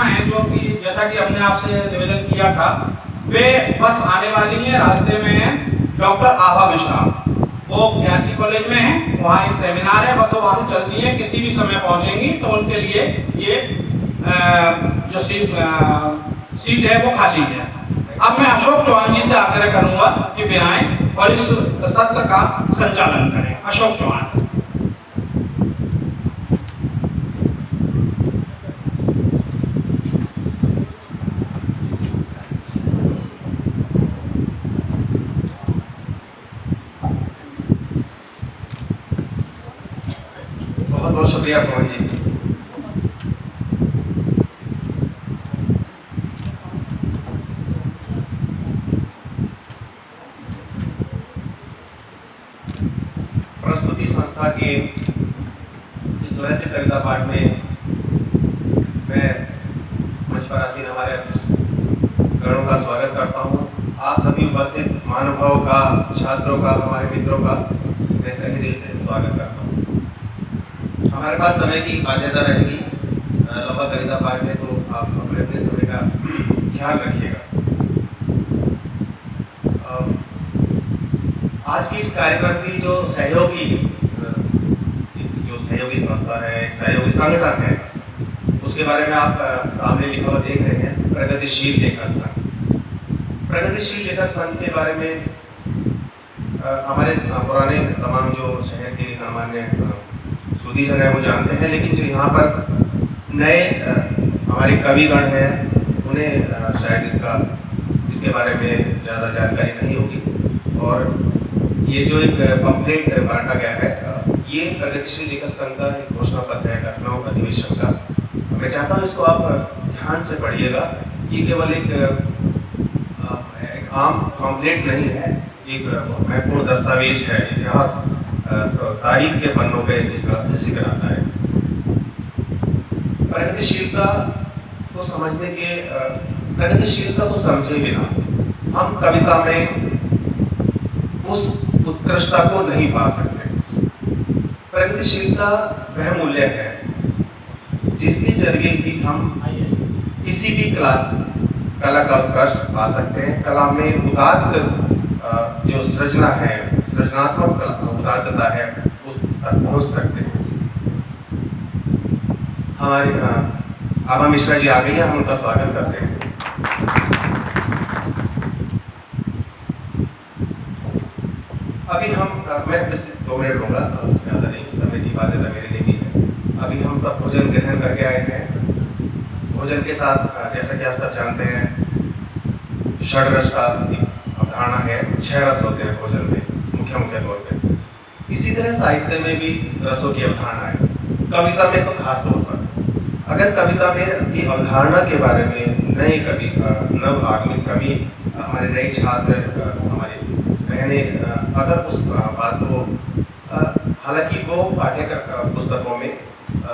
हैं जो कि जैसा कि हमने आपसे निवेदन किया था, वे बस आने वाली है, रास्ते में है डॉक्टर आभा मिश्रा, वो ज्ञानी कॉलेज में है, वहाँ एक सेमिनार है, बस वो वहाँ से चलती है, किसी भी समय पहुँचेंगी तो उनके लिए ये जो सीट है वो खाली है। अब मैं अशोक चौहान जी से आग्रह करूंगा कि वे आएं और इस सत्र का संचालन करें। अशोक चौहान। बहुत बहुत शुक्रिया पवन जी। प्रस्तुति संस्था के इस वैद्य कविता पाठ में मैं मंच पर आसीन हमारे गणों का स्वागत करता हूँ। आप सभी उपस्थित महानुभावों का, छात्रों का, हमारे मित्रों का मैं तहे दिल से स्वागत करता हूँ। हमारे पास समय की बाध्यता रहेगी, लंबा कविता पाठ है, तो आप अपने समय का ध्यान रखिएगा। आज की इस कार्यक्रम की जो सहयोगी संस्था है, सहयोगी संगठन है, उसके बारे में आप सामने लिखा हुआ देख रहे हैं, प्रगतिशील लेखक संघ। प्रगतिशील लेखक संघ के बारे में हमारे पुराने तमाम जो शहर के सामान्य सुधीजन है वो जानते हैं, लेकिन जो यहाँ पर नए हमारे कविगण हैं उन्हें शायद इसके बारे में ज़्यादा जानकारी नहीं होगी। और ये जो एक पंपलेट बांटा गया है, ये प्रगतिशील लेखक संघ का एक घोषणा पत्र है, घटनाओं अधिवेशन का। मैं चाहता हूँ इसको आप ध्यान से पढ़िएगा। ये केवल एक आम पंपलेट नहीं है, एक महत्वपूर्ण दस्तावेज है, इतिहास तारीख के पन्नों पे इसका जिक्र आता है। प्रगतिशीलता को समझने के प्रगतिशीलता को समझे बिना हम कविता में उस उत्कृष्टता को नहीं पा सकते। प्रगतिशीलता वह मूल्य है जिसके जरिए ही हम किसी भी कला का उत्कर्ष पा सकते हैं। कला में उदात्त जो सृजना है, सृजनात्मक उदात्तता है, उस तक पहुंच सकते हैं। हमारे आभा मिश्रा जी आ गई हैं, हम उनका स्वागत करते हैं। अभी मैं बस 2 मिनट लूंगा, ज़्यादा नहीं, समय की बाध्यता मेरे लिए भी है। अभी हम सब भोजन ग्रहण करके आए हैं। भोजन के साथ जैसा कि आप सब जानते हैं, षड्रस का अवधारणा है, 6 रस होते हैं भोजन में मुख्य तौर पे। इसी तरह साहित्य में भी रसों की अवधारणा है, कविता में तो खास तौर पर। अगर कविता में रस की अवधारणा के बारे में नए कवि, नव आगमित कवि, हमारे नए छात्र, हमारे बहने अगर उस बात को, हालांकि वो पाठ्यक्रम पुस्तकों में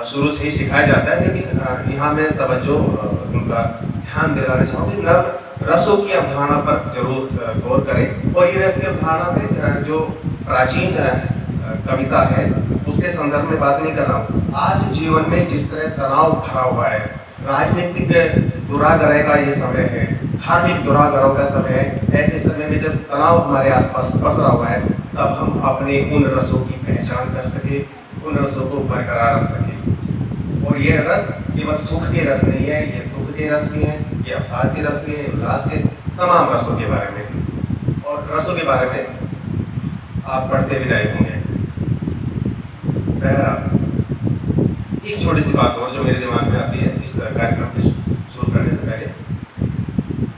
शुरू से ही सिखाया जाता है, लेकिन यहाँ मैं तवज्जो उनका ध्यान दिलाना चाहूँगी, नव रसों की अवधारणा पर जरूर गौर करें। और ये रस की अवधारणा में जो प्राचीन कविता है उसके संदर्भ में बात नहीं कर रहा हूँ। आज जीवन में जिस तरह तनाव भरा हुआ है, राजनीतिक दुराग्रह का ये समय है, धार्मिक दुराग्रह का समय है, ऐसे समय में जब तनाव हमारे आसपास पसरा हुआ है, तब हम अपने उन रसों की पहचान कर सके, उन रसों को बरकरार रख सके। और ये रस केवल सुख के रस नहीं है, ये दुख के रस भी हैं, ये अवसाद के रस भी हैं, उल्लास के, तमाम रसों के बारे में। और रसों के बारे में आप पढ़ते भी रहे होंगे। एक छोटी सी बात और जो मेरे दिमाग में आती है इस कार्यक्रम के शुरू करने से पहले,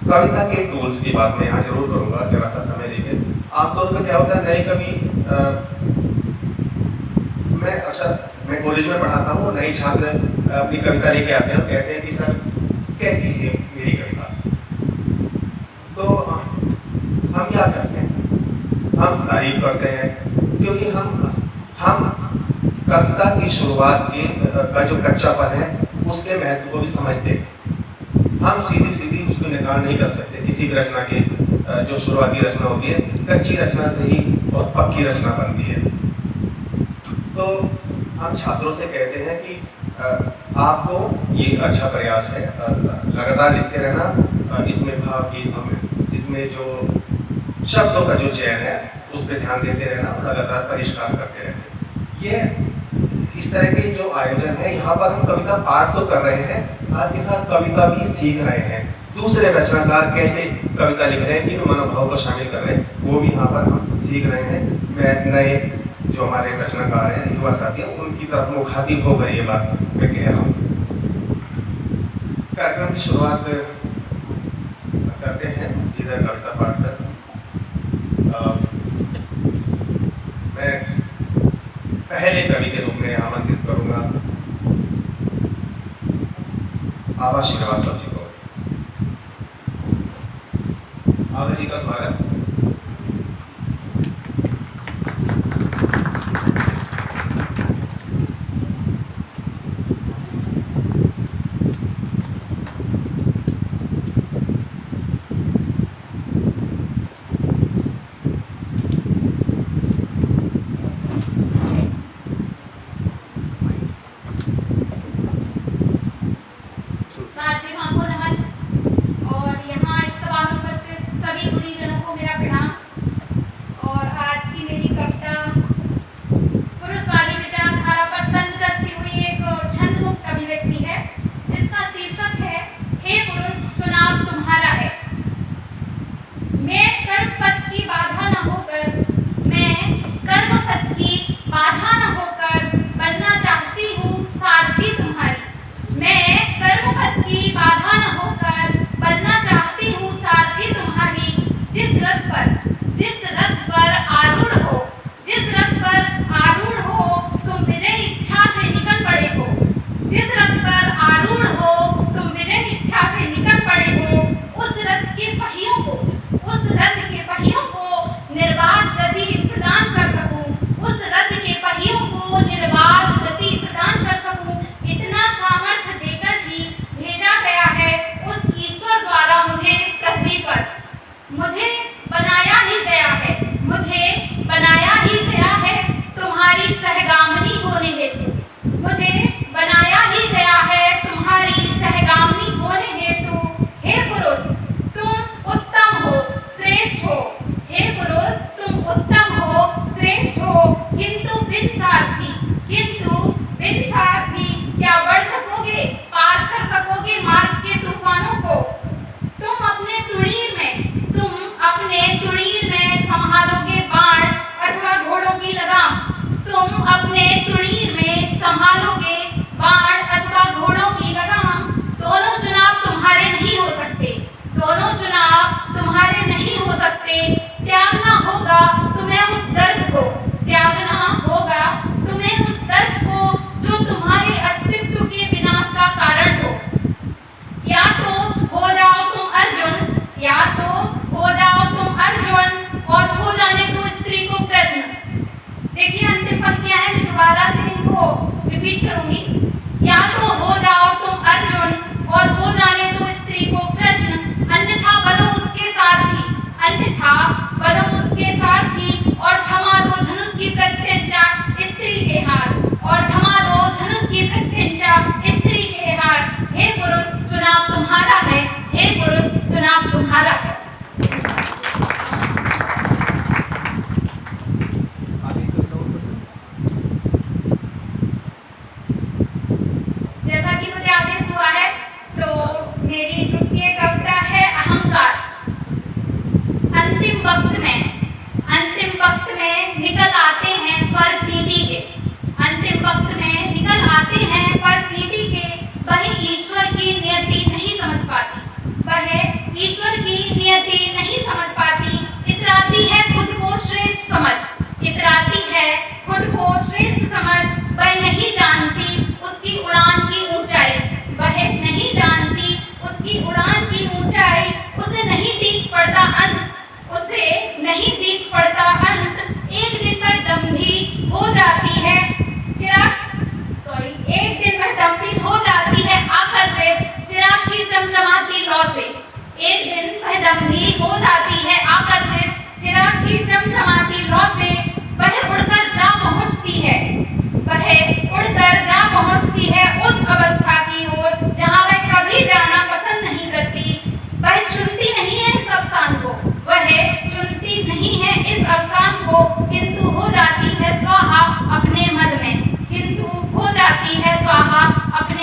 कविता के टूल्स की बात मैं यहाँ जरूर करूँगा, जरा सा समय लेके। आमतौर पर क्या होता है, नए कवि, मैं कॉलेज में पढ़ाता हूँ, नए छात्र अपनी कविता लेके आते हैं और कहते हैं कि सर कैसी है मेरी कविता। तो हम क्या करते हैं, हम तारीफ करते हैं, क्योंकि हम कविता की शुरुआत का जो कच्चापन है उसके महत्व को भी समझते हैं। हम सीधी उसको निकाल नहीं कर सकते। किसी भी रचना के जो शुरुआती रचना होती है, कच्ची रचना से ही बहुत पक्की रचना बनती है। तो हम छात्रों से कहते हैं कि आपको ये अच्छा प्रयास है, लगातार लिखते रहना, इसमें भाव इसमें जो शब्दों का जो चयन है उस पर ध्यान देते रहना और लगातार परिष्कार करते रहना। ये इस तरह के जो आयोजन है, यहाँ पर हम कविता पाठ तो कर रहे हैं, साथ ही साथ कविता भी सीख रहे हैं। दूसरे रचनाकार कैसे कविता लिख रहे हैं, किन मनोभाव को शामिल कर रहे हैं, वो भी यहाँ पर हम सीख रहे हैं। मैं नए जो हमारे रचनाकार हैं, युवा साथी, उनकी तरफ मुखातिब होकर ये बात मैं कह रहा हूँ। कार्यक्रम की शुरुआत करते हैं सीधा कविता पाठ कर। मैं पहले कवि के रूप में आमंत्रित करूंगा आभा श्रीवास्तव जी को। आभा जी का स्वागत।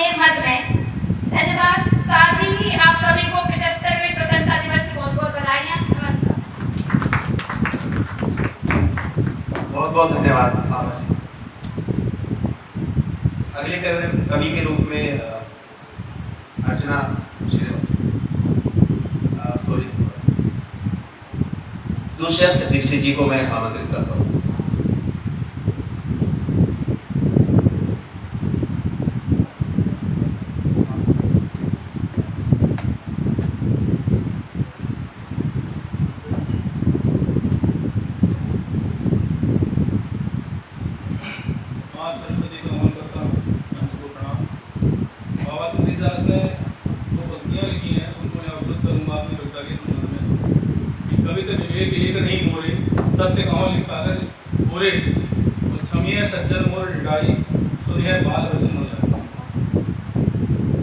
अपने मत में। धन्यवाद। साथ ही आप सभी को 75वें स्वतंत्रता दिवस की बहुत बहुत बधाइयाँ। नमस्कार। बहुत बहुत धन्यवाद आभा जी। अगले कवि के रूप में अर्चना दुष्यंत दीक्षित जी को मैं आमंत्रित करता हूँ। सत्य कहो लिखाकर पूरे क्षमीय सज्जन मोर डिटाई सुनिए बाल वचन हो जाए।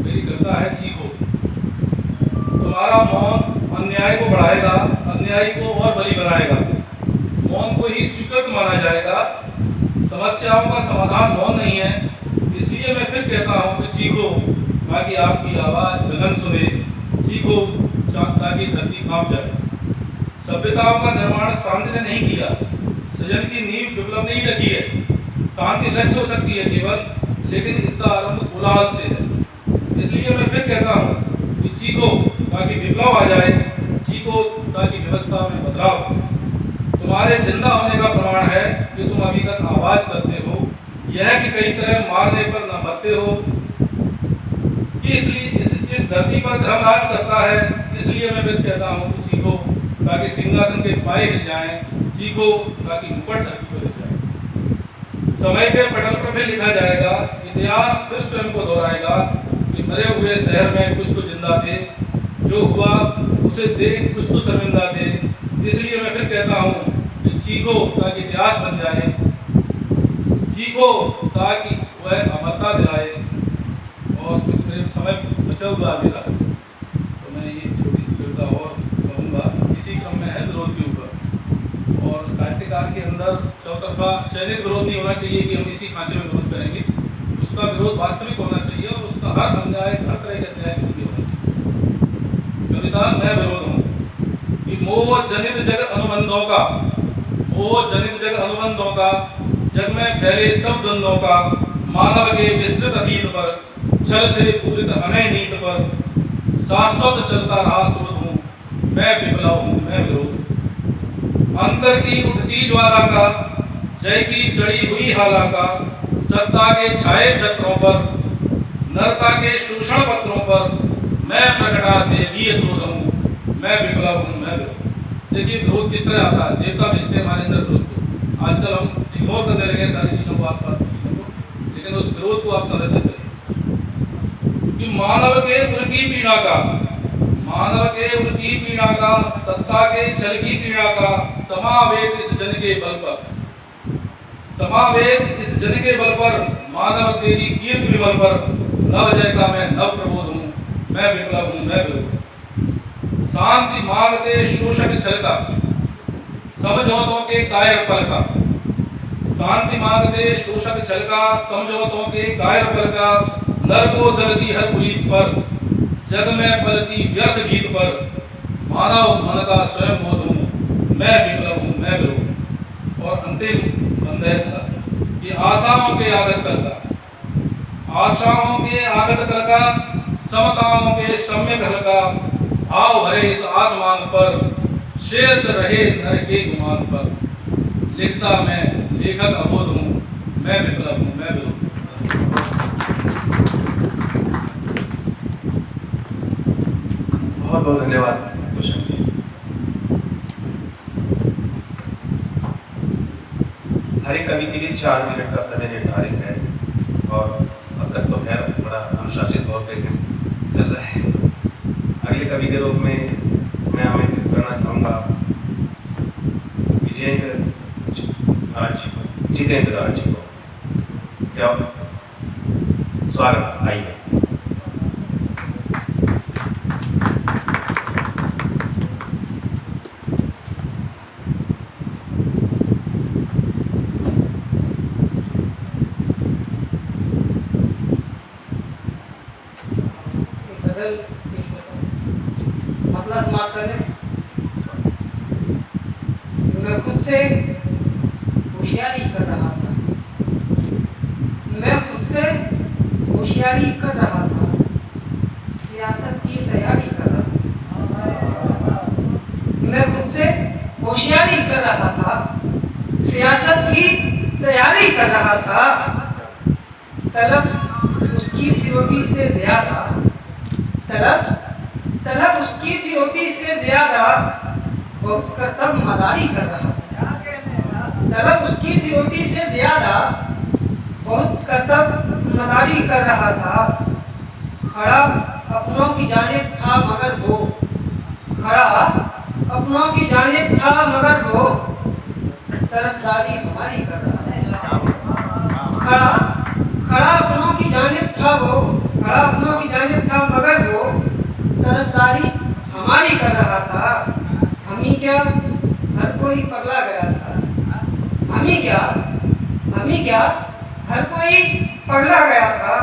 मेरी कविता है चीखो। तुम्हारा मौन अन्याय को बढ़ाएगा, अन्यायी को और बलि बनाएगा। मौन को ही स्वीकृत माना जाएगा। समस्याओं का समाधान मौन नहीं है। इसलिए मैं फिर कहता हूँ कि चीखो ताकि आपकी आवाज गगन सुने, चीखो ताकि धरती कांप जाए। सभ्यताओं का निर्माण शांति ने नहीं किया। सृजन की नींव विप्लव ने ही रखी है। शांति लक्ष्य हो सकती है केवल, लेकिन इसका आरंभ कोलाहल से है। इसलिए मैं फिर कहता हूँ कि चीखो ताकि विप्लव आ जाए, चीखो ताकि व्यवस्था में बदलाव। तुम्हारे जिंदा होने का प्रमाण है कि तुम अभी तक आवाज करते हो। यह कि कई तरह मारने पर न मरते हो, कि इसलिए इस धरती पर धर्म राज करता है। इसलिए मैं फिर कहता हूँ कि चीखो ताकि सिंहासन के पाए हिल जाएं, चीखो ताकि मुकुट धरती पर हिल जाए। समय के पटल पर भी लिखा जाएगा, इतिहास फिर स्वयं को दोहराएगा कि मरे हुए शहर में कुछ तो जिंदा थे, जो हुआ उसे देख कुछ तो शर्मिंदा थे। इसलिए मैं फिर कहता हूँ कि चीखो ताकि इतिहास बन जाए, चीखो ताकि वह अमरता दिलाए। और जो मेरे समय बचा हुआ मेरा, तो मैं ये छोटी सी कविता और कहूँगा। इसी क्रम में है विरोध के ऊपर। और साहित्यकार के अंदर चौतरफा चयनित विरोध नहीं होना चाहिए कि हम इसी खांचे में विरोध करेंगे। उसका विरोध वास्तविक होना चाहिए और उसका हर अन्याय, हर तरह के अन्याय के विरोध होना चाहिए। कविता मैं विरोध हूँ कि मोह जनित जग अनुबंधों का, मोह जनित जग अनुबंधों का, जग में फैले सब द्वंद्वों का, मानव के विस्तृत अतीत पर, छल से पूरित अनय नीत पर, शाश्वत चलता रहा सुरत हूँ मैं, विप्लव हूँ मैं विरोध। अंतर की उठती ज्वाला का, जय की चढ़ी हुई हाला का, सत्ता के छाए छत्रों पर, नरता के शोषण पत्रों पर, मैं प्रगटा देवीय क्रोध हूँ मैं, विप्लव हूँ मैं विरोध। देखिए विरोध किस तरह आता है। देवता भेजते हमारे अंदर विरोध को। आजकल हम इग्नोर करने लगे सारी चीजों को, आसपास की चीजों को, लेकिन उस विरोध को आप संरक्षित करिए कि मानव के उर की पीड़ा का, मानव के उर की पीड़ा का, सत्ता के छल की पीड़ा का, समावेद इस जन के बल पर, समावेद इस जन के बल पर, मानव तेरी कीर्ति विमल पर, नव जय का मैं नव प्रबोध हूँ मैं, विप्लव हूँ मैं विरोध। शांति मांगते शोषक छल का, समझौतों के कायर पल का, शांति मांगते शोषक छल का, समझौतों के कायर पल का, नर को दर्दी हर पुलीत पर, जग में पलती व्यर्थ गीत पर, मानव मन का स्वयं बोध हूँ मैं, विप्लव हूँ मैं विरोध। और अंतिम बंदेश का कि आशाओं के आगत कल का, आशाओं के आगत कल का, समताओं के सम्य घल का, आओ भरे इस आसमान पर, शेष रहे नर के गुमान पर। लिखता मैं लेखक अबोध हूँ मैं, विप्लव हूँ मैं विरोध। बहुत बहुत धन्यवाद दुष्यंत जी। हर एक कवि के लिए 4 मिनट का समय निर्धारित है और अब तक तो खैर बड़ा अनुशासित तौर पे चल रहा है। अगले कवि के रूप में मैं आमंत्रित करना चाहूँगा जितेंद्र राज जी को। क्या स्वागत, आइए। गजल पेश करता हूँ। मतलब समाप्त करने मैं खुद से होशियारी कर रहा था, मैं खुद से होशियारी कर रहा था, सियासत की तैयारी कर रहा था। मैं खुद से होशियारी कर रहा था, सियासत की तैयारी कर रहा था। तलब उसकी थी रोटी से ज्यादा, तलब उसकी थी रोटी से ज्यादा, बहुत करतब मदारी कर रहा था। तलब उसकी थी रोटी से ज्यादा, बहुत करतब मदारी कर रहा था। खड़ा अपनों की जानिब था मगर वो, खड़ा अपनों की जानिब था मगर वो, तरफदारी हमारी कर रहा था। खड़ा अपनों की जानिब था वो, खड़ा अपनों की जानिब था मगर वो, तरफदारी हमारी कर रहा था। हम ही क्या हर कोई पगला गया था, हम ही क्या हर कोई पगला गया था।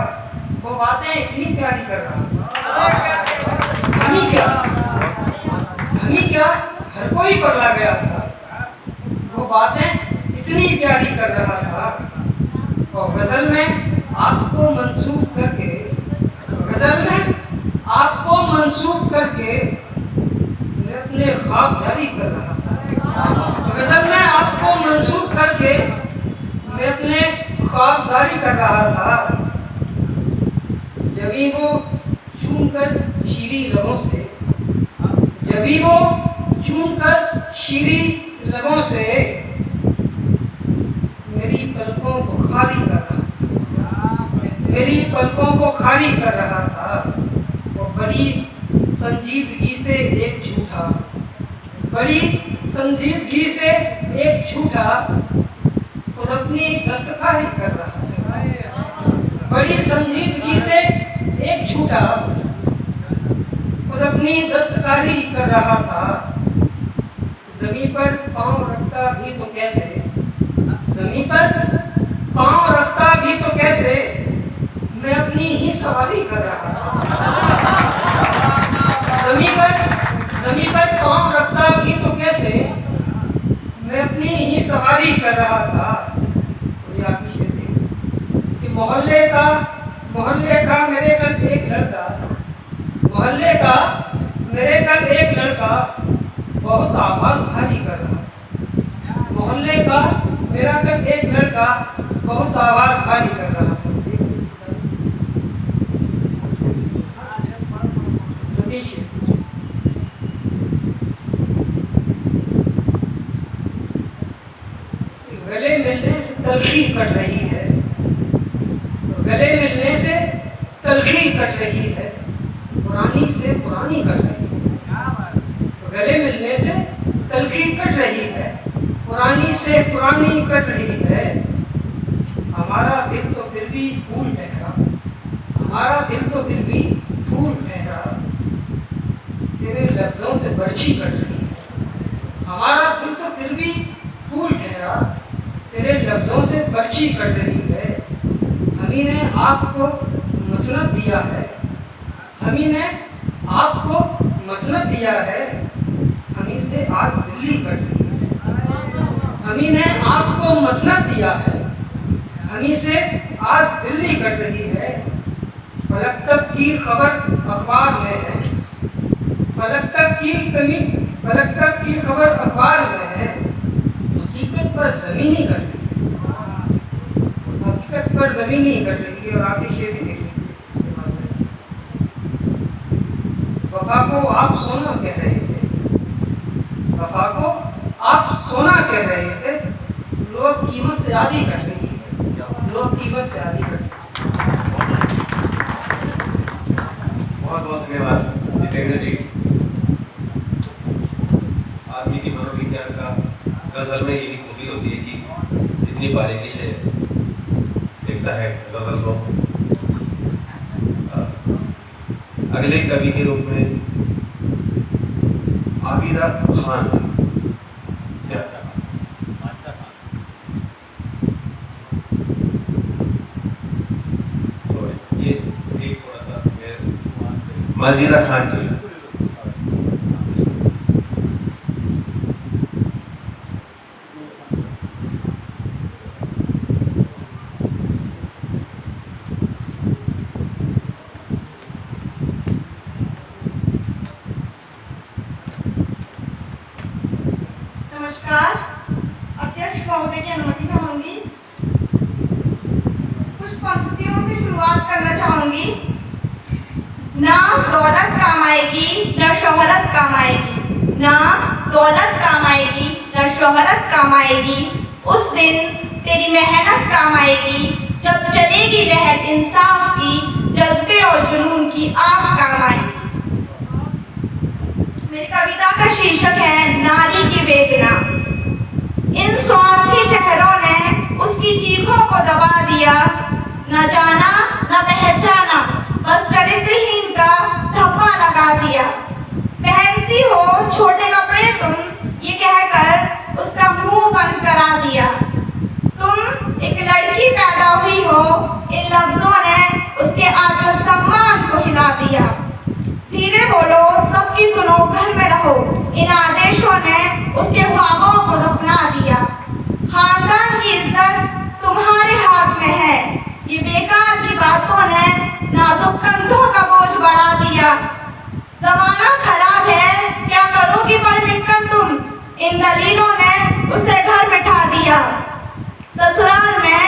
वो बातें इतनी प्यारी कर रहा था। हम ही क्या हर कोई पगला गया था। वो बातें इतनी प्यारी कर रहा था। और गजल में आपको मंसूब करके, गजल में आपको मंसूब करके मैं अपने ख्वाब जारी कर रहा था। गजल में आपको मंसूब करके मैं अपने ख्वाब जारी कर रहा था। जभी वो चूमकर शीरी लबों से, जभी वो चूमकर शीरी लबों से मेरी पलकों को खाली कर रहा था, मेरी पलकों को खाली कर रहा था। वो बड़ी संजीदगी से एक झूठा, बड़ी संजीदगी से एक झूठा खुद अपनी दस्तकारी कर रहा था। बड़ी संजीदगी से एक झूठा खुद अपनी दस्तकारी कर रहा था। जमीन पर पांव रखता भी तो कैसे, जमीन पर पांव रखता भी तो कैसे, मैं अपनी ही सवारी कर रहा था। जमीन पर पांव रखता भी तो कैसे, मैं अपनी ही सवारी कर रहा था। कि मोहल्ले का मेरे कल एक लड़का, मोहल्ले का मेरे कल एक लड़का बहुत आवाज भारी कर रहा था। मोहल्ले का मेरा कल एक लड़का बहुत आवाज भारी कर रहा था। गले मिलने से तलखी कट रही है, गले मिलने से तलखी कट रही है, पुरानी से पुरानी कट रही है। गले मिलने से तलखी कट रही है, पुरानी से पुरानी कट रही है। हमारा दिल तो फिर भी फूल ठहरा, हमारा दिल तो फिर भी फूल ठहरा, तेरे लफ्जों से बर्छी कट रही है। हमारा दिल तो फिर भी फूल ठहरा, तेरे लफ्जों से बर्छी कट रही है। हमी ने आपको मसनद दिया है, हमी ने आपको मसनद दिया है, हमी से आज दिल्ली कट रही है। हमी ने आपको मसनद दिया है, हमी से आज दिल्ली कट रही है। फलक तक की खबर अखबार में है, फलक तक की खबर अखबार में है। हकीकत पर ज़मीनी कट रही है, हकीकत पर ज़मीनी कट रही है। और आप शेर भी देख लीजिए। वफा को आप सोना कह रहे थे, वफा को आप सोना कह रहे थे, लोग कीमत से आधी कट रही है, लोग कीमत से आधी कट रही है। बहुत बहुत धन्यवाद जितेंद्र जी। आदमी की मनोविज्ञान का गजल में यही खूबी होती है कि इतनी बारीकी से देखता है गजल को। अगले कवि के रूप में आबिदा खान क्या ये एक थोड़ा सा मजीदा खान जी। नमस्कार। अध्यक्ष महोदय की अनुमति चाहूंगी। कुछ पंक्तियों से शुरुआत करना चाहूंगी। ना दौलत काम आएगी न शोहरत काम आएगी, ना दौलत काम आएगी न शोहरत काम आएगी, उस दिन तेरी मेहनत काम आएगी जब चलेगी लहर इंसाफ की, जज्बे और जुनून की आग काम आएगी। मेरी कविता का शीर्षक है नारी की वेदना। इन स्वार्थी चेहरों ने उसकी चीखों को दबा दिया, न जाना न पहचाना, बस चरित्रहीन का धब्बा लगा दिया। पहनती हो छोटे कपड़े तुम, ये कहकर उसका मुंह बंद करा दिया। तुम एक लड़की पैदा हुई हो, इन लफ्जों ने उसके आत्मसम्मान को हिला दिया। धीरे बोलो सबकी सुनो घर में रहो, इन आदेशों ने उसके ख्वाबों को दफना दिया। खानदान की इज्जत तुम्हारे हाथ में है, ये बेकार की बातों ने नाजुक कंधों का बोझ बढ़ा दिया। जमाना खराब है क्या करोगी पढ़ लिख कर तुम, इन दलीलों ने उसे घर बिठा दिया। ससुराल में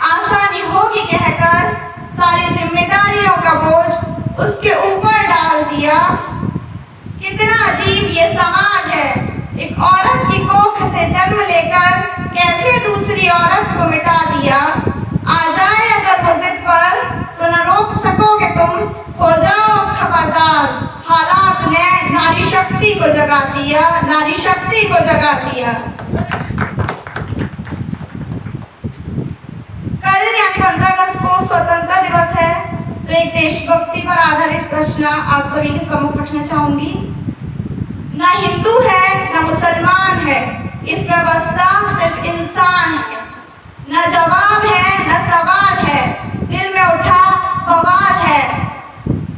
आसानी होगी कहकर सारी जिम्मेदारियों का बोझ उसके ऊपर डाल दिया। कितना अजीब ये समाज है, एक औरत की कोख से जन्म लेकर कैसे दूसरी औरत को मिटा दिया। आ जाए अगर वो जिद पर तो न रोक सकोगे तुम, हो जाओ खबरदार। हालात ने नारी शक्ति को जगा दिया, नारी शक्ति को जगा दिया। कल यानी 15 अगस्त को स्वतंत्रता दिवस है, तो एक देशभक्ति पर आधारित रचना आप सभी के सम्मुख रखना चाहूंगी। ना हिंदू है ना मुसलमान है, इसमें बसता सिर्फ इंसान है। न जवाब है न सवाल है, दिल में उठा बवाल है।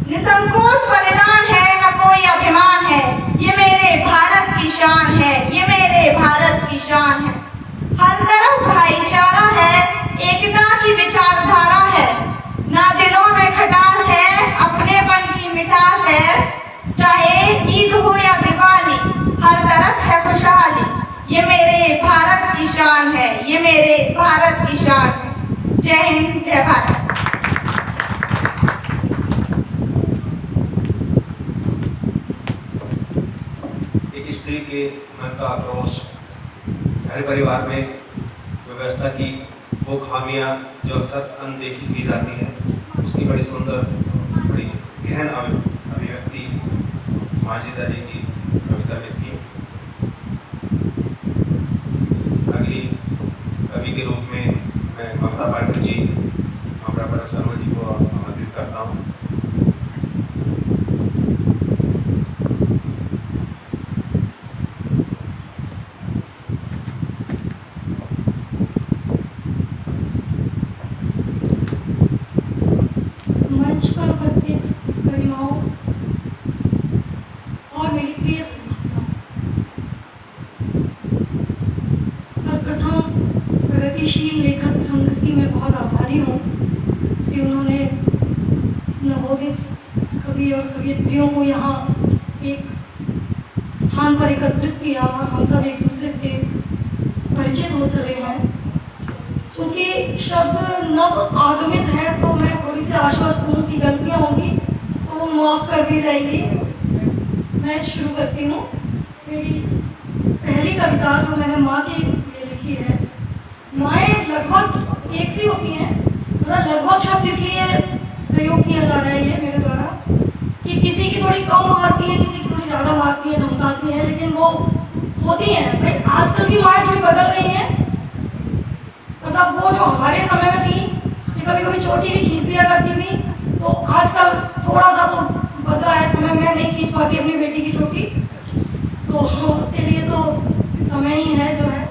निसंकोच बलिदान है न कोई अभिमान है, ये मेरे भारत की शान है, ये मेरे भारत की शान है। हर तरफ भाईचारा है, एकता की विचारधारा है, ना दिलों में खटास है, अपनेपन की मिठास है। चाहे ईद हो या दिवाली, हर तरफ है खुशहाली, ये मेरे भारत की शान है, ये मेरे भारत की शान है। जय हिंद, जय भारत। एक स्त्री के मन का आक्रोश, घर परिवार में व्यवस्था की वो खामियां जो अक्सर अनदेखी की जाती है, उसकी बड़ी सुंदर, बड़ी गहन अभिव्यक्ति माजिदा जी की कविता में थी। अगली कवि के रूप में मैं ममता पाठक जी, ममता पाठक शर्मा जी को आमंत्रित करता हूँ। मंच पर उपस्थित गरिमाओं और मेरी प्रिय सर्वप्रथम प्रगतिशील लेखक संघ की मैं बहुत आभारी हूँ कि उन्होंने नवोदित कवि और कवयित्रियों को यहाँ एक स्थान पर एकत्रित किया और हम सब एक दूसरे से परिचित हो चले हैं। क्योंकि शब्द नव आगमित है तो मैं थोड़ी सी आश्वस्त हूँ कि गलतियाँ होंगी तो वो माफ़ कर दी जाएगी। मैं शुरू करती हूँ। मेरी पहली कविता जो मैंने माँ के लिए लिखी है। माएँ लगभग एक सी होती हैं, मतलब लगभग शब्द इसलिए प्रयोग किया जा रहा है ये मेरे द्वारा कि किसी की थोड़ी कम मारती है, किसी की थोड़ी ज़्यादा मारती है, धमकाती है, लेकिन वो होती हैं। भाई आजकल की माएँ थोड़ी बदल गई हैं, मतलब वो जो हमारे समय में थी कि कभी कभी चोटी भी खींच दिया करती थी, तो आजकल थोड़ा सा तो बदला है समय। मैं नहीं खींच पाती अपनी बेटी की चोटी, तो उसके लिए तो समय ही है जो है।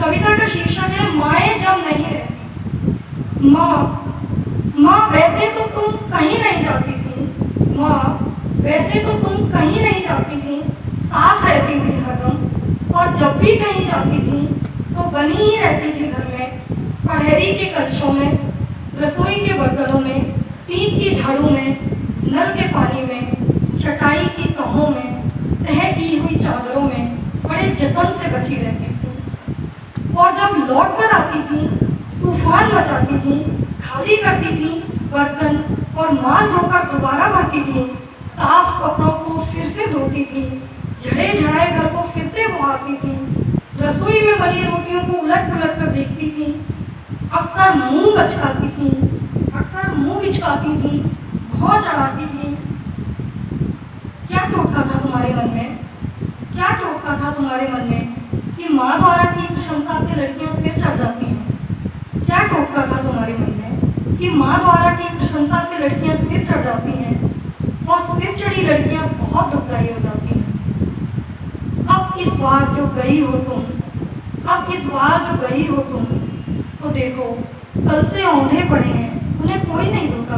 कविता का शीर्षक है माएँ जब नहीं रहती। माँ, माँ वैसे तो तुम कहीं नहीं जाती थी, बनी ही रहती थी घर में, कढ़ेरी के कलशों में, रसोई के बर्तनों में, सींक की झाड़ू में, नल के पानी में, चटाई की तहों में, तह की हुई चादरों में बड़े जतन से बची रहती थी। और जब लौट कर आती थी, तूफान मचाती थी, खाली करती थी बर्तन और मांस धोकर दोबारा भरती थी, साफ कपड़ों को फिर धोती थी, झड़े झड़ाए घर को फिर से बुहारती थी, रसोई में बनी रोटियों को उलट पुलट कर देखती थी, अक्सर मुंह बिचकाती थी, भौं चढ़ाती थी। क्या टोटका था तुम्हारे मन में? क्या टोटका था तुम्हारे मन में कि माँ द्वारा की प्रशंसा से लड़कियां सिर चढ़ जाती हैं? क्या टोटका था तुम्हारे मन में कि माँ द्वारा की प्रशंसा से लड़कियां सिर चढ़ जाती हैं और सिर चढ़ी लड़कियां बहुत दुखदाई हो जाती हैं? अब इस बार जो गई हो तुम, तो देखो कल से औंधे पड़े हैं, उन्हें कोई नहीं धोता।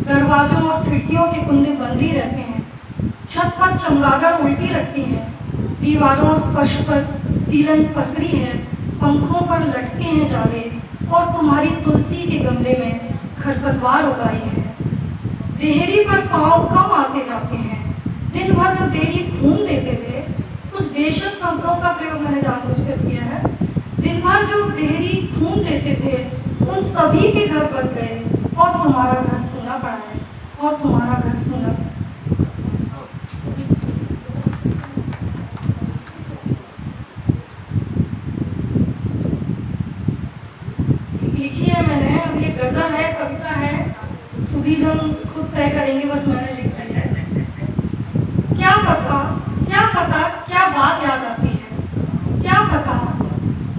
दरवाजों और खिड़कियों के कुंदे बंद ही रहते हैं, छत पर चमगादड़ उल्टी लगती हैं, दीवारों और फर्श पर सीलन पसरी है, पंखों पर लटके हैं जाले और तुम्हारी तुलसी के गमले में खरपतवार उगाई है। देहरी पर पांव कम आते जाते हैं, दिन भर जो देरी घूम देते थे, कुछ देशज शब्दों का प्रयोग मैंने जानबूझकर किया है, दिन भर जो देहरी घूम देते थे उन सभी के घर बस गए और तुम्हारा घर सूना पड़ा है, और तुम्हारा घर सूना। लिखी है मैंने, अब ये गजल है, कविता है, सुधीजन खुद तय करेंगे, बस मैंने लिख दी है। क्या पता क्या बात याद आती है, क्या पता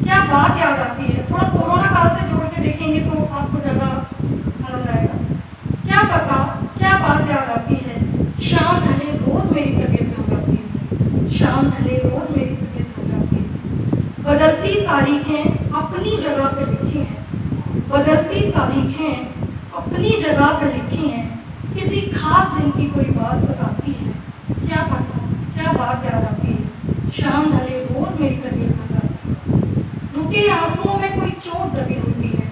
क्या बात याद आती है। थोड़ा कोरोना काल से जोड़ के देखेंगे तो आपको ज़्यादा आनंद आएगा। क्या पता क्या बात याद आती है, शाम ढले रोज मेरी तबीयत घबराती है, शाम ढले रोज मेरी तबीयत घबराती है। बदलती तारीखें अपनी जगह पे लिखी हैं, बदलती तारीखें अपनी जगह पे लिखी हैं, किसी खास दिन की कोई बात सताती है। क्या पता क्या बात याद आती है, शाम ढले रोज मेरी तबीयत घबराती है। रुके आंसुओं में कोई चोट दबी होती है,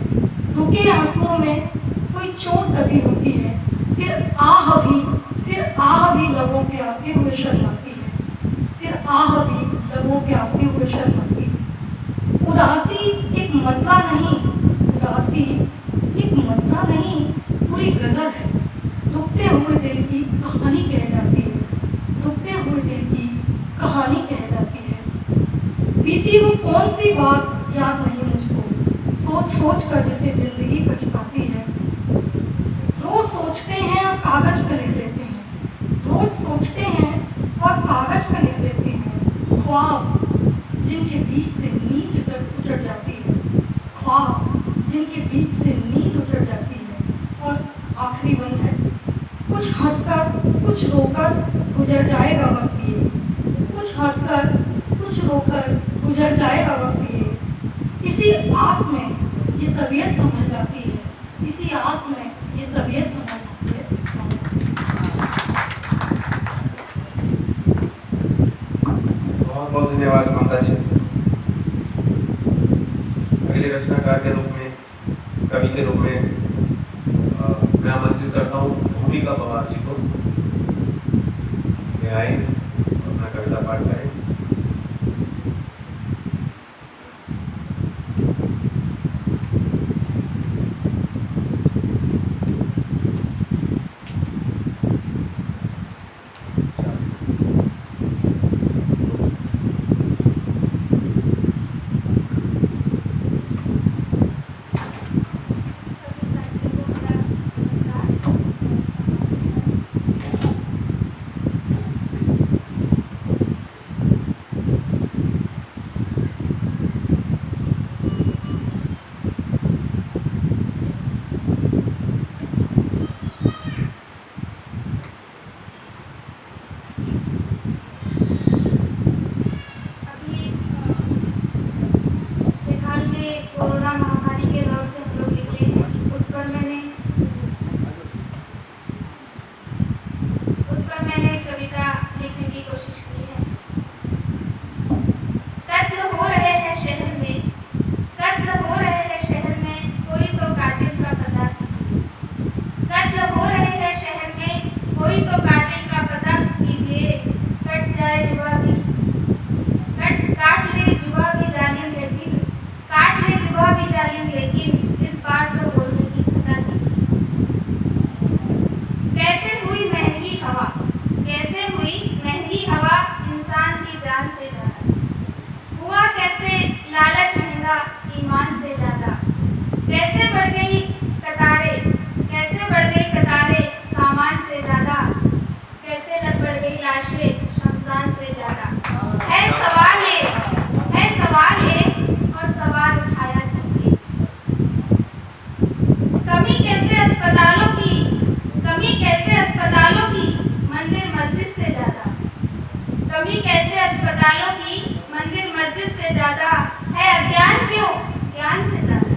रुके आंसुओं में कोई चोट दबी होती है, फिर आह भी लबों पे आते हुए शर्माती है, फिर आह भी लबों पे आते हुए शर्माती है। उदासी एक मतला नहीं, उदासी एक मतला नहीं, पूरी गजल है, दुखते हुए दिल की कहानी कह जाती है, दुखते हुए दिल की कहानी कह जाती है। बीती वो कौन सी बात याद नहीं मुझको, सोच कर जिसे जिंदगी पछताती है। रोज सोचते हैं और कागज पे लिख लेते हैं, रोज सोचते हैं और कागज पे लिख लेते हैं। ख्वाब जिनके बीच से नींद उचट जाती है, ख्वाब जिनके बीच से नींद उचट जाती है। और आखिरी बंद है, कुछ हंसकर कुछ रोकर गुजर जाएगा वक्त ये, कुछ हंसकर कुछ रोकर गुजर जाएगा वक्त ये। इसी आस में ये तबीयत संभल जाती है, इसी आस में ये तबीयत संभल जाती है। बहुत बहुत धन्यवाद ममता जी। अगले रचनाकार के रूप में, कवि के रूप में मैं आमंत्रित करता हूँ भूमिका पवार जी को, वे आए अपना कविता पाठ करें। कोई तो कातिल का पता कीजिए, कट जाए जुबा भी, काट ले जुबा भी जालिम, लेकिन काट ले जुबा भी जालिम, लेकिन इस बार तो बोलने की खता कीजिए। कैसे हुई महंगी हवा, कैसे हुई महंगी हवा इंसान की जान से ज्यादा, हुआ कैसे लालच महंगा ईमान से ज्यादा, कैसे बढ़ गई कतारें, कैसे बढ़ गई कतारें सामान से ज्यादा, कैसे लग बढ़ गई लाशें शमशान से ज्यादा। है सवाल ये और सवाल उठाया कीजिए। कमी कैसे अस्पतालों की, कमी कैसे अस्पतालों की मंदिर मस्जिद से ज्यादा, कमी कैसे अस्पतालों की मंदिर मस्जिद से ज्यादा, है अज्ञान क्यों ज्ञान से ज्यादा।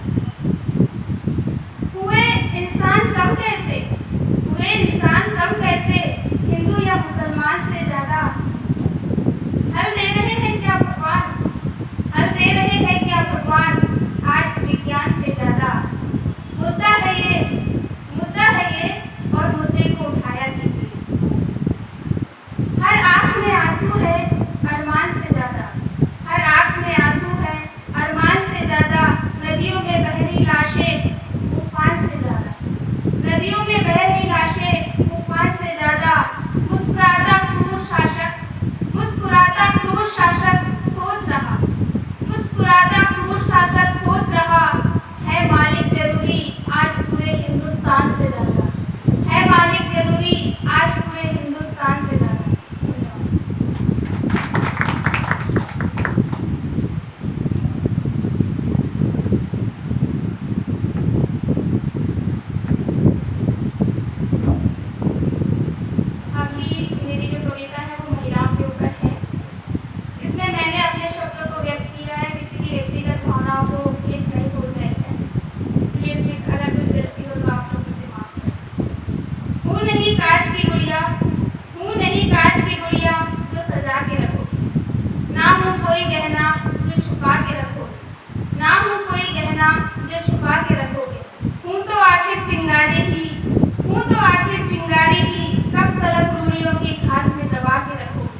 हुए इंसान कम कैसे, हुए इंसान कम कैसे हिंदू या मुसलमान से ज्यादा। हल दे रहे हैं क्या भगवान, हल दे रहे हैं क्या भगवान आज विज्ञान से ज्यादा। मुद्दा है ये और मुद्दे को उठाया कीजिए। हर आंख में आंसू है अरमान से ज्यादा, हर आंख में आंसू है अरमान से ज्यादा, नदियों में बह रही लाशें तूफान से ज्यादा, नदियों में बह रही लाशें तूफान से ज्यादा। मुस्कुराता क्रूर शासक सोच रहा, मुस्कुराता क्रूर शासक सोच रहा, है मालिक जरूरी आज पूरे हिंदुस्तान से ज्यादा, है मालिक जरूरी आज पूरे हिंदुस्तान से ज्यादा। अगली मेरी जो कविता है वो महिलाओं के ऊपर है। इसमें मैंने अपने शब्दों को व्यक्त किया है, किसी की व्यक्तिगत भावनाओं को ठेस नहीं पहुंचाई है, इसलिए इसमें अगर कुछ गलती हो तो आप लोग मुझे माफ करें। हूँ नहीं कांच की गुड़िया, हूँ नहीं कांच की गुड़िया जो सजा के रखोगे, ना हूँ कोई गहना जो छुपा के रखोगे, ना हूँ कोई गहना जो छुपा के रखोगे। हूँ तो आखिर चिंगारी ही, हूँ तो आखिर चिंगारी ही, कब तलक रूड़ियों की घास में दबा के रखोगे।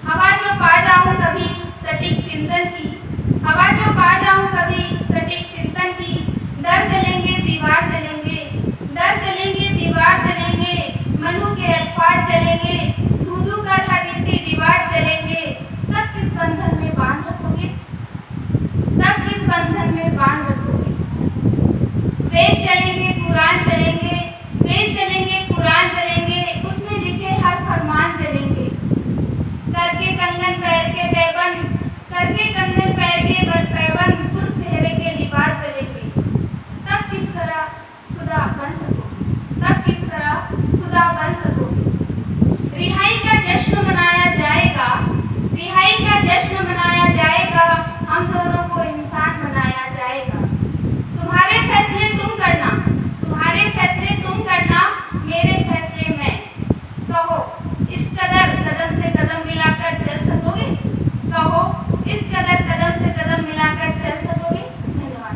हवा जो पा जाऊं कभी सटीक चिंतन की, हवा जो पा जाऊं कभी सटीक चिंतन की, डर चलेंगे दीवार चलेंगे, डर चलेंगे दीवार चलेंगे, मनु के अल्फाज चलेंगे, धू कर हर रीति रिवाज चलेंगे। तब किस बंधन में बांध रखोगे, तब किस बंधन में बांध रखोगे। वेद चलेंगे कुरान चलेंगे, वेद चलेंगे कुरान चलेंगे, उसमें लिखे हर फरमान चलेंगे। करके कंगन पैर के पैबंद, करके कंगन पैर के पैबंद, सुर्ख चेहरे के लिबास चलेंगे। तब किस तरह खुदा बन सकोगे, तब किस तरह खुदा बन सकोगे। रिहाई का जश्न मनाया जाएगा, रिहाई का जश्न मनाया जाएगा, हम दोनों को इंसान बनाया जाएगा। तुम्हारे फैसले तुम करना, तुम्हारे फैसले तुम करना, मेरे फैसले मैं। कहो इस कदर कदम से कदम मिलाकर चल सकोगे, कहो इस कदर कदम से कदम मिलाकर चल सकोगे। धन्यवाद।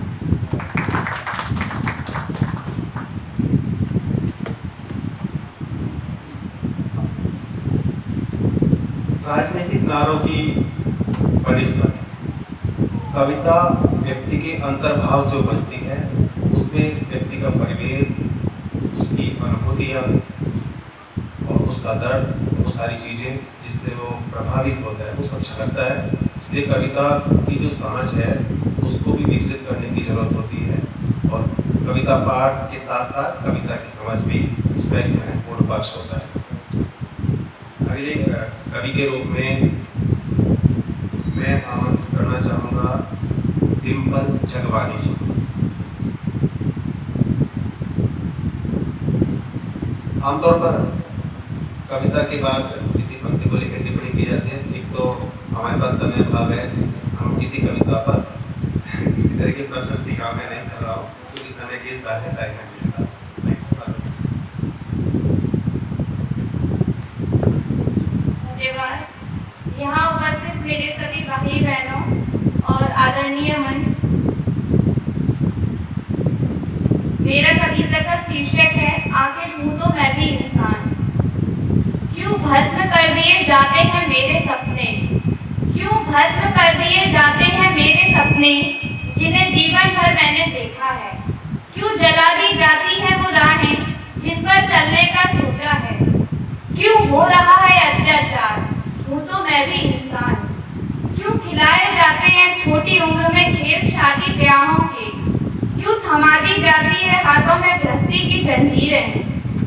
राजनीतिक नारों की बनिस्बत कविता व्यक्ति के अंतर्भाव से उपजती है, उसमें व्यक्ति का परिवेश, उसकी अनुभूतियाँ और उसका दर्द, वो सारी चीज़ें जिससे वो प्रभावित होता है वो सब झलकता है। इसलिए कविता की जो समझ है उसको भी विकसित करने की जरूरत होती है, और कविता पाठ के साथ साथ कविता की समझ भी उसका एक महत्वपूर्ण पक्ष होता है। अगले कवि के रूप में मैं आमंत्रित करना चाहूँगा डिम्पल जगवानी जी। आमतौर पर कविता के बाद किसी पंक्ति को लेकर टिप्पणी की जाती है। एक तो हमारे पास समय अभाव है, हम किसी कविता पर किसी तरह की प्रशस्ति का मैं नहीं कर रहा हूँ, क्योंकि समय की बात है टाइम मेरे पास। धन्यवाद। यहाँ उपस्थित मेरे सभी भाई बहनों और आदरणीय मंच, मेरा कविता का शीर्षक है आखिर हूँ तो मैं भी इंसान। दिए जाते हैं मेरे सपने, क्यों भस्म कर दिए जाते हैं मेरे सपने, जिन्हें जीवन भर मैंने देखा है। क्यों जला दी जाती है वो राहें जिन पर चलने का सोचा है। क्यों हो रहा है अत्याचार, हूँ तो मैं भी इंसान। क्यों खिलाए जाते हैं छोटी उम्र में खेल शादी ब्याहों के। क्यों थमा दी जाती है हाथों में गृहस्थी की जंजीरें।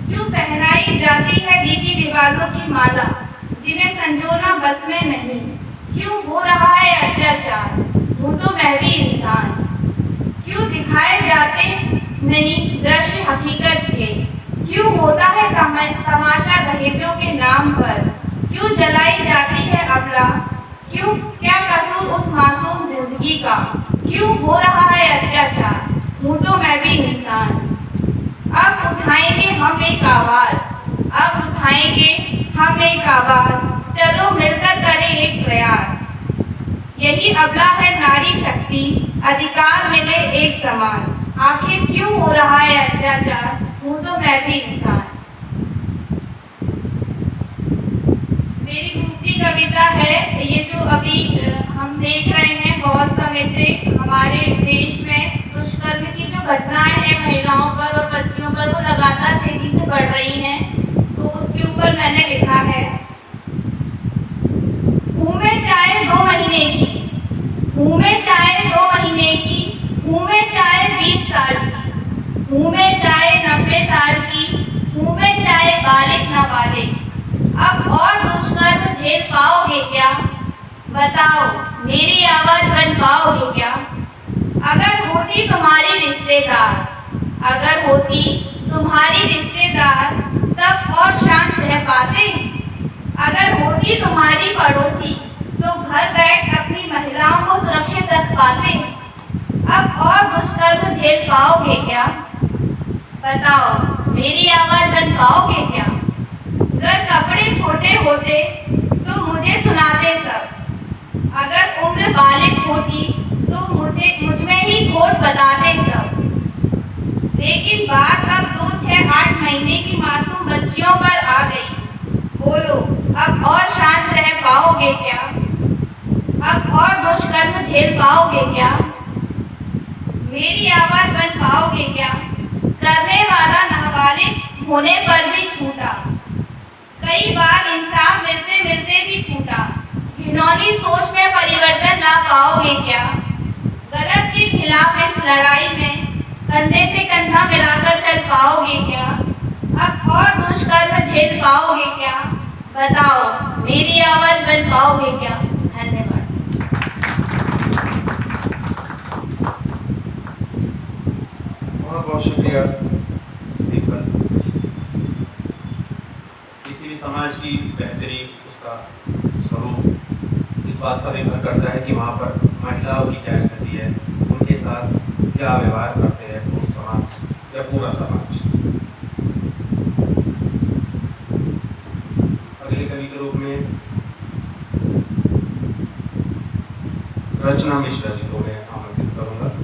क्यों पहनाई जाती है रीति रिवाजों की माला, जिन्हें संजोना बस में नहीं। क्यों हो रहा है अत्याचार, हूँ तो मैं भी इंसान। क्यों दिखाए जाते नहीं दृश्य हकीकत के। क्यों होता है तमाशा दहेजों के नाम पर। क्यों जलाई जाती है अबला, क्यों क्या कसूर उस मासूम जिंदगी का। क्यों हो रहा है अत्याचार, हूँ तो मैं भी इंसान। अब उठाएंगे हम एक आवाज, अब उठाएंगे हम एक आवाज, चलो मिलकर करें एक प्रयास। यही अबला है नारी शक्ति, अधिकार मिले एक समान। आखिर क्यों हो रहा है अत्याचार, हूँ तो मैं भी इंसान। मेरी दूसरी कविता है, ये जो अभी हम देख रहे हैं बहुत समय से हमारे देश में दुष्कर्म की जो घटनाएं हैं महिलाओं पर और बच्चियों पर, वो लगातार तेजी से बढ़ रही हैं। तो उसके ऊपर मैंने लिखा है, घूमे चाहे 2 महीने की, घूमे चाहे 2 महीने की, घूमे चाहे 20 साल की, घूमे चाहे 90 साल की, घूमे चाहे बालिग ना बालिग। अब और दुष्कर्म झेल पाओगे क्या, बताओ मेरी आवाज बन पाओगे क्या। अगर होती तुम्हारी रिश्तेदार, अगर होती तुम्हारी रिश्तेदार, तब और शांत रह पाते। अगर होती तुम्हारी पड़ोसी, तो घर बैठ अपनी महिलाओं को सुरक्षित रख पाते। अब और दुष्कर्म झेल पाओगे क्या, बताओ मेरी आवाज बन पाओगे क्या। अगर कपड़े छोटे होते तो मुझे सुनाते सब, अगर उम्र बालिग होती तो मुझ में ही खोट बताते सब। लेकिन बात अब 2, 6, 8 महीने की मासूम बच्चियों पर आ गई। बोलो अब और शांत रह पाओगे क्या, अब और दुष्कर्म झेल पाओगे क्या। मेरी आवाज बन पाओगे क्या, करने वाला नाबालिग होने पर भी छूटा। कई बार इंसाफ मिलते मिलते भी छूटा। घिनौनी सोच में परिवर्तन ला पाओगे क्या, गलत के खिलाफ इस लड़ाई में कंधे से कंधा मिलाकर चल पाओगे क्या। अब और दुष्कर्म झेल पाओगे क्या, बताओ मेरी आवाज बन पाओगे क्या। धन्यवाद। बहुत बहुत शुक्रिया दीपक। किसी भी समाज की बेहतरी, उसका स्वरूप इस बात पर निर्भर करता है कि वहाँ पर महिलाओं की क्या स्थिति है, उनके साथ क्या व्यवहार करते हैं पुरुष समाज या पूरा समाज। अगले कवि के रूप में रचना मिश्रा जी को मैं आमंत्रित करूँगा।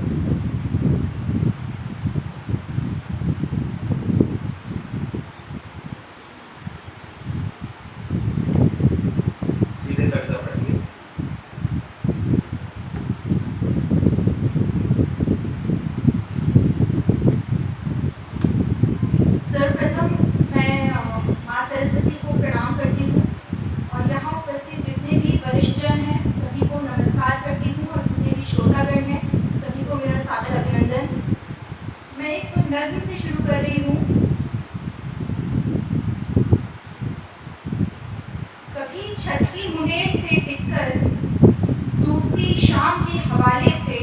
नज़्म से शुरू कर रही हूँ। कभी छत की मुंडेर से टिककर डूबती शाम के हवाले से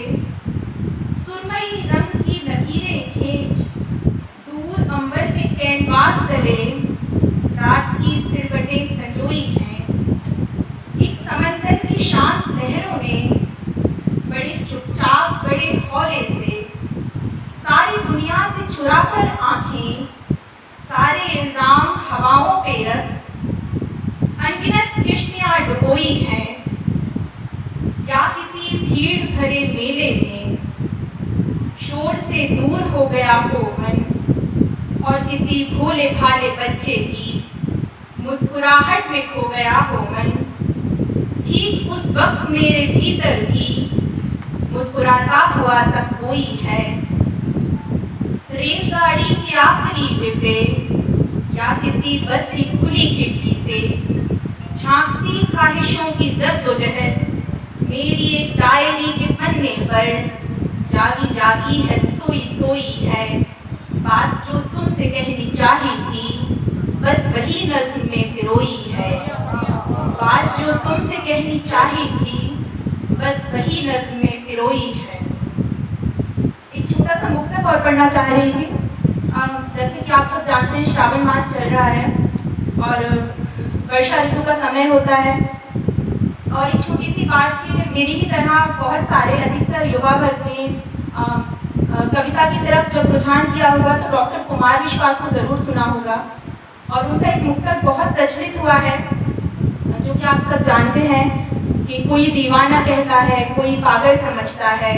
सुरमई रंग की लकीरें खींच दूर अंबर के कैनवास तले रात की सिरवटें संजोई हैं। एक समंदर की शांत लहरों ने बड़े चुपचाप बड़े हौले से सारी दुनिया से चुराकर आंखें, सारे इल्जाम हवाओं पे रख अनगिनत किश्तियां डुबोई हैं। या किसी भीड़ भरे मेले में शोर से दूर हो गया हो मन, और किसी भोले भाले बच्चे की मुस्कुराहट में खो गया हो उस वक्त मेरे भीतर भी मुस्कुराता हुआ सब कोई है। रेलगाड़ी के आखिरी डिब्बे या किसी बस की खुली खिड़की से झांकती ख्वाहिशों की जद्दोजहद मेरी एक डायरी के पन्ने पर जागी जागी है, सोई सोई है। बात जो तुमसे कहनी चाही थी बस वही नज़्म में पिरोई है। बात जो तुमसे कहनी चाही थी बस वही नज़्म में पिरोई है। एक छोटा सा मुक्तक और पढ़ना चाह रही थी। जैसे कि आप सब जानते हैं श्रावण मास चल रहा है और वर्षा ऋतु का समय होता है और एक छोटी सी बात कि मेरी ही तरह बहुत सारे अधिकतर युवा वर्ग ने कविता की तरफ जब रुझान किया होगा तो डॉक्टर कुमार विश्वास को ज़रूर सुना होगा और उनका एक मुक्तक बहुत प्रचलित हुआ है जो कि आप सब जानते हैं कि कोई दीवाना कहता है, कोई पागल समझता है,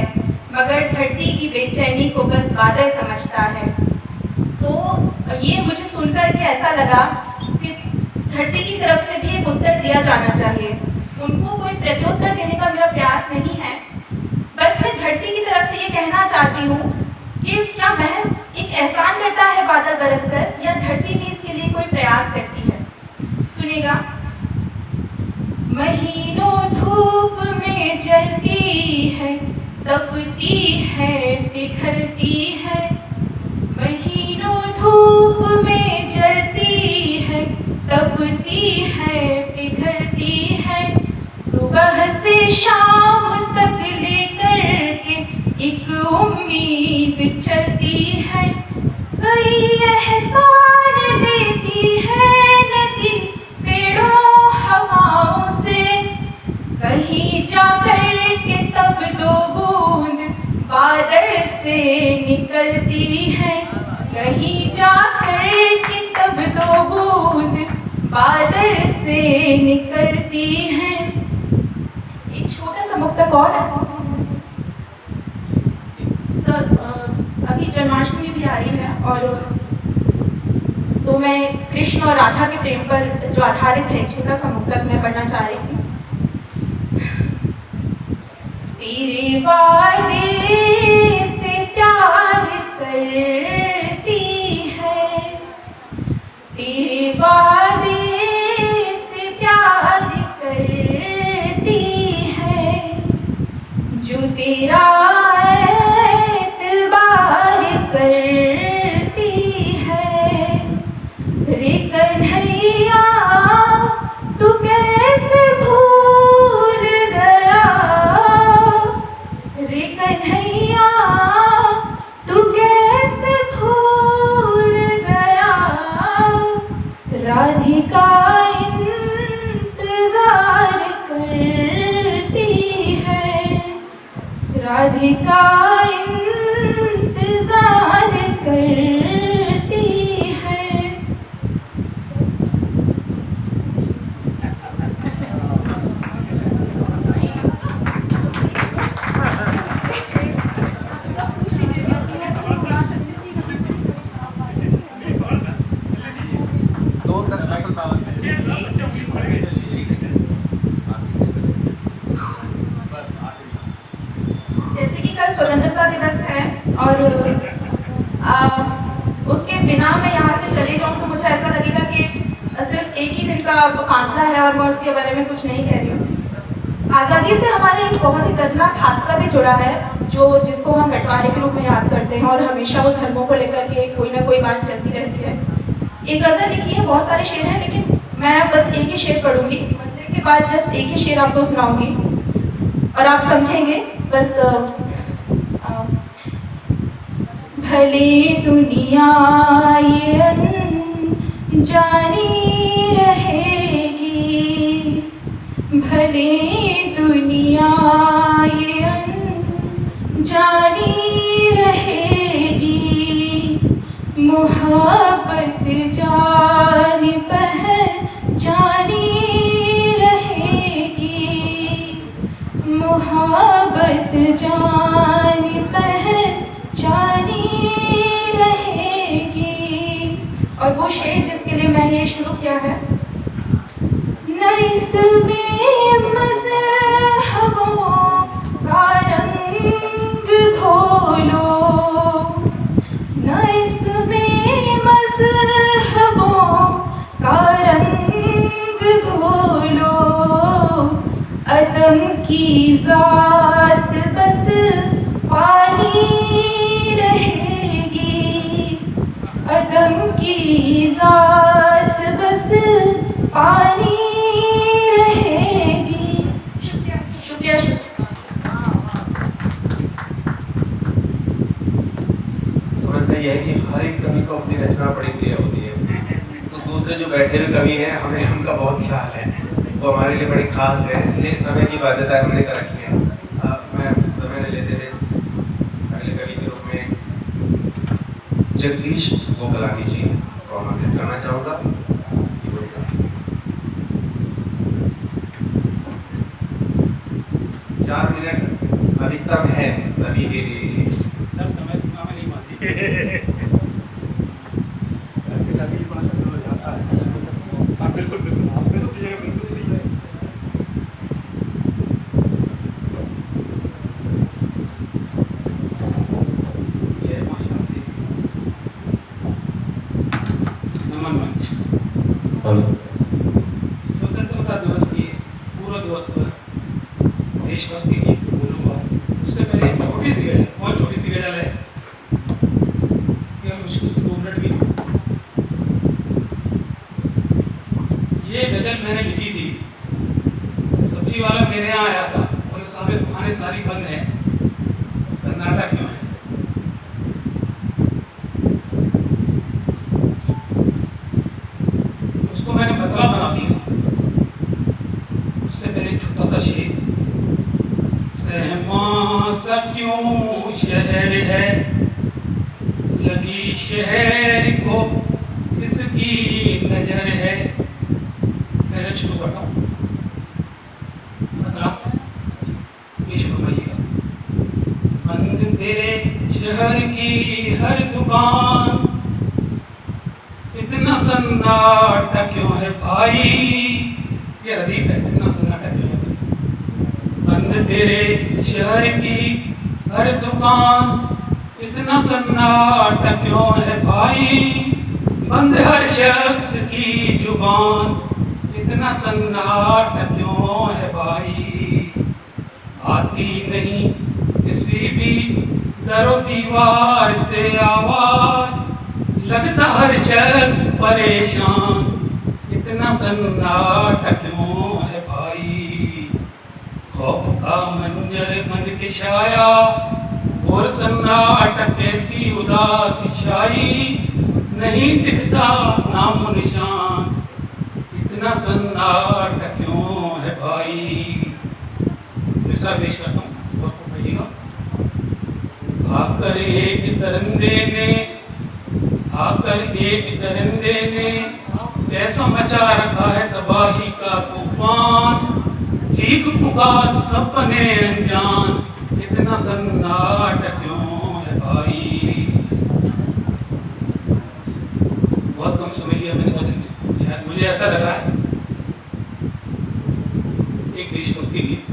मगर धरती की बेचैनी को बस बादल समझता है। तो ये मुझे सुनकर के ऐसा लगा कि धरती की तरफ से भी एक उत्तर दिया जाना चाहिए। उनको कोई प्रत्युत्तर देने का मेरा प्रयास नहीं है, बस मैं धरती की तरफ से ये कहना चाहती हूँ कि क्या महज एक एहसान करता है बादल बरसकर या धरती भी इसके लिए कोई प्रयास करती है। सुनिएगा। महीनों धूप में जलती है, तपती है, पिघलती है। महीनों धूप में जलती है, तपती है, पिघलती है। सुबह से शाम तक लेकर के एक उम्मीद चलती है। कई एहसान लेती है नदी पेड़ों हवाओं से, कहीं जाकर के तब दो बूंद बादल से निकलती है। कहीं जाकर के तब दो बूंद बादल से निकलती है। एक छोटा सा मुक्तक और सर, अभी जन्माष्टमी भी आ रही है और तो मैं कृष्ण और राधा के प्रेम पर जो आधारित है एक छोटा सा मुक्तक मैं पढ़ना चाह रही थी। तेरे वादे से प्यार करती है, तेरे वादे से प्यार करती है, जो तेरा एतबार करती है। रे कन्हैया तू कैसे भूल गया, रे कन्हैया तू कैसे भूल गया। राधिका इंतजार करती है, राधिका इंतजार करती है। दो तक असल पाबंदी जैसे कि कल स्वतंत्रता दिवस है और उसके बिना मैं यहाँ से चले जाऊँ तो मुझे ऐसा लगेगा कि सिर्फ एक ही दिन का फासला है और मैं उसके बारे में कुछ नहीं कह रही हूँ। आज़ादी से हमारे एक बहुत ही दर्दनाक हादसा भी जुड़ा है जिसको हम बंटवारे के रूप में याद करते हैं और हमेशा वो धर्मों को लेकर के कोई ना कोई बात चलती रहती है। एक गज़ल लिखी है, बहुत सारे शेर हैं लेकिन मैं बस एक ही शेर पढ़ूंगी, मंदिर के बाद जस्ट एक ही शेर आपको सुनाऊंगी और आप समझेंगे बस। भले दुनिया ये अनजानी रहेगी, भले दुनिया ये अनजानी रहेगी, मोहब्बत जान पहचानी रहेगी, मोहब्बत जान पहचानी रहेगी। और वो शेर जिसके लिए मैं ये शुरू किया है। न इसमें मज़े अदम की जात बस पानी रहेगी, अदम की जात बस पानी रहेगी। शुक्रिया शुक्रिया। समस्या यह है कि हर एक कवि को अपनी रचना बड़ी प्रिय होती है, तो दूसरे जो बैठे हुए कवि हैं हमें उनका बहुत ख्याल है, वो हमारे लिए बड़ी खास है, इसलिए समय की बाध्यता हमने कर रखी है। मैं समय न लेते हुए अगले कवि के रूप में जगदीश गोकलानी जी को आमंत्रित करना चाहूँगा। 4 मिनट अधिकतम है सभी के लिए। सर समय सीमा में नहीं मानती। हाँ बिल्कुल बिल्कुल, आप बिल्कुल कीजिएगा, बिल्कुल सही है। जय मां शांति। नमन मंच। स्वतंत्रता दिवस की पूर्व दिवस पर देशभक्ति गीत बोलूँगा। उससे पहले एक छोटी सी गज़ल, बहुत छोटी सी गज़ल है, केवल मुश्किल से 2 मिनट भी। ये गज़ल मैंने लिखी थी, सब्जी वाला मेरे यहाँ आया था, बोले साहब दुकानें सारी बंद हैं, सन्नाटा क्यों है? उसको मैंने बदला बना दिया। उससे पहले छोटा सा शेर, सहमा सा क्यों शहर है, लगी शहर को किसकी नजर है। पहले शुरू करता हूँ, मतलब ये शुरू करिएगा। बंद तेरे शहर की हर दुकान, इतना सन्नाटा क्यों है भाई। ये रदीफ है, इतना सन्नाटा क्यों है भाई। बंद तेरे शहर की हर दुकान, इतना सन्नाटा क्यों है भाई। बंद हर शख्स की जुबान, इतना सन्नाटा क्यों है भाई। आती नहीं किसी भी दरो दीवार से आवाज, लगता हर शख्स परेशान, इतना सन्नाटा क्यों है भाई। खौफ का मंजर मन के शाया, और सन्नाटा कैसी उदासी शाई। नहीं दिखता नामो निशान, इतना सन्नाटा क्यों है भाई। दूसरा पेश करता हूँ, बहुत को कहिएगा। आकर एक दरिंदे ने कैसा मचा रखा है तबाही का तूफान। चीख पुकार सपने अनजान, इतना सन्नाटा क्यों है भाई। बहुत कम समझ लिया मैंने गज़ल में, शायद मुझे ऐसा लगा है। एक देशभक्ति गीत